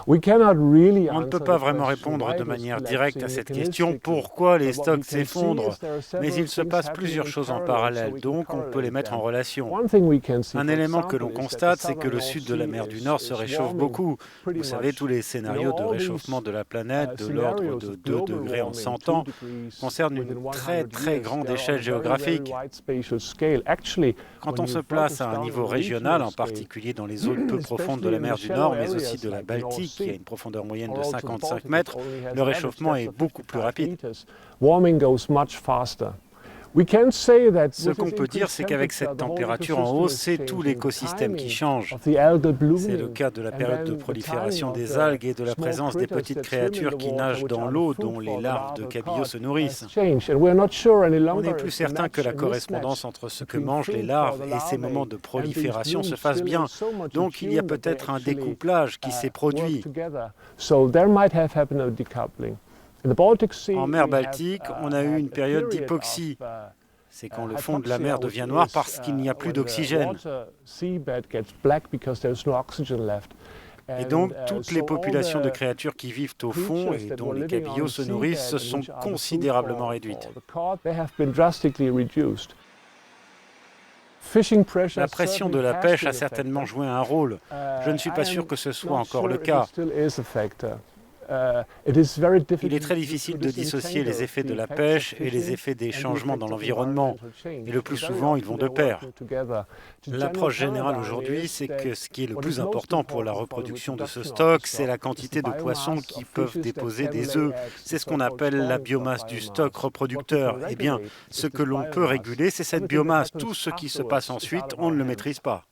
On ne peut pas vraiment répondre de manière directe à cette question, pourquoi les stocks s'effondrent, mais il se passe plusieurs choses en parallèle, donc on peut les mettre en relation. Un élément que l'on constate, c'est que le sud de la mer du Nord se réchauffe beaucoup. Vous savez, tous les scénarios de réchauffement de la planète de l'ordre de 2 degrés en 100 ans concernent une très très grande échelle géographique. Quand on se place à un niveau régional, en particulier dans les zones peu profondes de la mer du Nord, mais aussi de la Baltique, qui a une profondeur moyenne de 55 mètres, le réchauffement est beaucoup plus rapide. Ce qu'on peut dire, c'est qu'avec cette température en hausse, c'est tout l'écosystème qui change. C'est le cas de la période de prolifération des algues et de la présence des petites créatures qui nagent dans l'eau, dont les larves de cabillaud se nourrissent. On n'est plus certain que la correspondance entre ce que mangent les larves et ces moments de prolifération se fasse bien. Donc il y a peut-être un découplage qui s'est produit. En mer Baltique, on a eu une période d'hypoxie. C'est quand le fond de la mer devient noir parce qu'il n'y a plus d'oxygène. Et donc, toutes les populations de créatures qui vivent au fond et dont les cabillots se nourrissent se sont considérablement réduites. La pression de la pêche a certainement joué un rôle. Je ne suis pas sûr que ce soit encore le cas. Il est très difficile de dissocier les effets de la pêche et les effets des changements dans l'environnement. Et le plus souvent, ils vont de pair. L'approche générale aujourd'hui, c'est que ce qui est le plus important pour la reproduction de ce stock, c'est la quantité de poissons qui peuvent déposer des œufs. C'est ce qu'on appelle la biomasse du stock reproducteur. Eh bien, ce que l'on peut réguler, c'est cette biomasse. Tout ce qui se passe ensuite, on ne le maîtrise pas.